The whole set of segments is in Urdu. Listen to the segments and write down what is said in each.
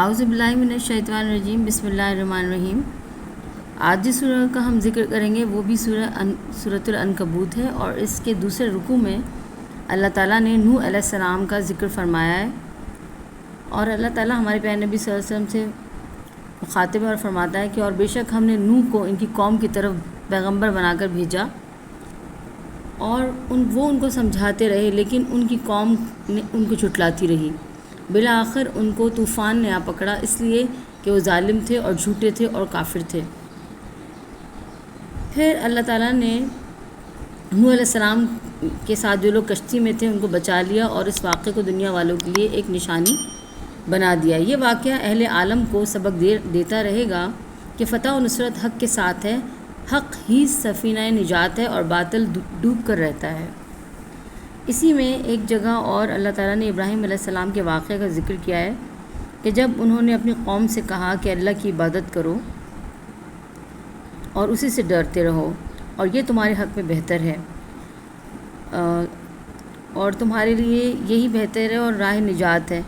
اعوذ باللہ من الشیطان الرجیم، بسم اللہ الرحمن الرحیم۔ آج جس سورہ کا ہم ذکر کریں گے وہ بھی سورۃ العنکبوت ہے، اور اس کے دوسرے رکوع میں اللہ تعالیٰ نے نوح علیہ السلام کا ذکر فرمایا ہے، اور اللہ تعالیٰ ہمارے پیارے نبی صلی اللہ علیہ وسلم سے مخاطب اور فرماتا ہے کہ اور بے شک ہم نے نوح کو ان کی قوم کی طرف پیغمبر بنا کر بھیجا، اور وہ ان کو سمجھاتے رہے، لیکن ان کی قوم نے ان کو جھٹلاتی رہی۔ بالآخر ان کو طوفان نے آ پکڑا، اس لیے کہ وہ ظالم تھے اور جھوٹے تھے اور کافر تھے۔ پھر اللہ تعالیٰ نے نوح علیہ السلام کے ساتھ جو لوگ کشتی میں تھے ان کو بچا لیا، اور اس واقعے کو دنیا والوں کے لیے ایک نشانی بنا دیا۔ یہ واقعہ اہل عالم کو سبق دیتا رہے گا کہ فتح و نصرت حق کے ساتھ ہے، حق ہی سفینہ نجات ہے اور باطل ڈوب کر رہتا ہے۔ اسی میں ایک جگہ اور اللہ تعالیٰ نے ابراہیم علیہ السلام کے واقعے کا ذکر کیا ہے کہ جب انہوں نے اپنی قوم سے کہا کہ اللہ کی عبادت کرو اور اسی سے ڈرتے رہو، اور یہ تمہارے حق میں بہتر ہے، اور تمہارے لیے یہی بہتر ہے اور راہ نجات ہے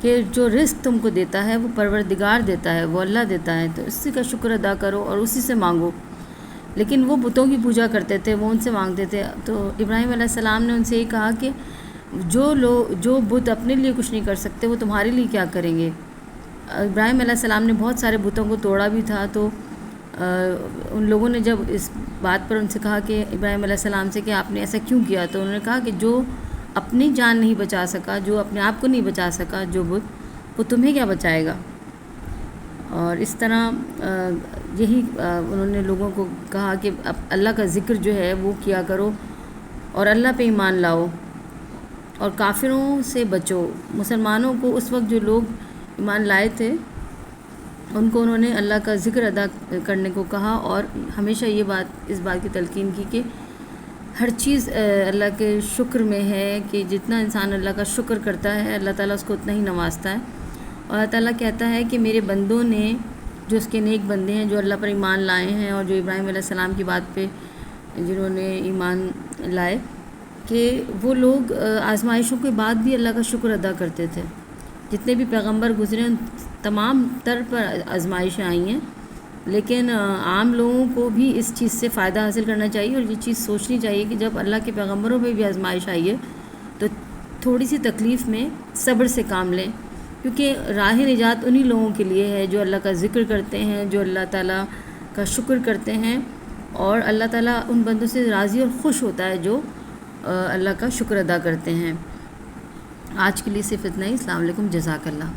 کہ جو رزق تم کو دیتا ہے وہ پروردگار دیتا ہے، وہ اللہ دیتا ہے، تو اسی کا شکر ادا کرو اور اسی سے مانگو۔ لیکن وہ بتوں کی پوجا کرتے تھے، وہ ان سے مانگتے تھے۔ تو ابراہیم علیہ السلام نے ان سے یہ کہا کہ جو بت اپنے لیے کچھ نہیں کر سکتے وہ تمہارے لیے کیا کریں گے۔ ابراہیم علیہ السلام نے بہت سارے بتوں کو توڑا بھی تھا، تو ان لوگوں نے جب اس بات پر ان سے کہا کہ ابراہیم علیہ السلام سے کہ آپ نے ایسا کیوں کیا، تو انہوں نے کہا کہ جو اپنی جان نہیں بچا سکا، جو اپنے آپ کو نہیں بچا سکا، جو بت، وہ تمہیں کیا بچائے گا۔ اور اس طرح یہی انہوں نے لوگوں کو کہا کہ اللہ کا ذکر جو ہے وہ کیا کرو اور اللہ پہ ایمان لاؤ اور کافروں سے بچو۔ مسلمانوں کو اس وقت جو لوگ ایمان لائے تھے ان کو انہوں نے اللہ کا ذکر ادا کرنے کو کہا، اور ہمیشہ اس بات کی تلقین کی کہ ہر چیز اللہ کے شکر میں ہے، کہ جتنا انسان اللہ کا شکر کرتا ہے اللہ تعالیٰ اس کو اتنا ہی نوازتا ہے۔ اور اللہ تعالیٰ کہتا ہے کہ میرے بندوں نے، جو اس کے نیک بندے ہیں، جو اللہ پر ایمان لائے ہیں اور جو ابراہیم علیہ السلام کی بات پہ جنہوں نے ایمان لائے، کہ وہ لوگ آزمائشوں کے بعد بھی اللہ کا شکر ادا کرتے تھے۔ جتنے بھی پیغمبر گزرے ان تمام تر پر آزمائشیں آئی ہیں، لیکن عام لوگوں کو بھی اس چیز سے فائدہ حاصل کرنا چاہیے، اور یہ چیز سوچنی چاہیے کہ جب اللہ کے پیغمبروں پہ بھی آزمائش آئی ہے تو تھوڑی سی تکلیف میں صبر سے کام لیں، کیونکہ راہ نجات انہی لوگوں کے لیے ہے جو اللہ کا ذکر کرتے ہیں، جو اللہ تعالیٰ کا شکر کرتے ہیں، اور اللہ تعالیٰ ان بندوں سے راضی اور خوش ہوتا ہے جو اللہ کا شکر ادا کرتے ہیں۔ آج کے لیے صرف اتنا ہی۔ السلام علیکم، جزاک اللہ۔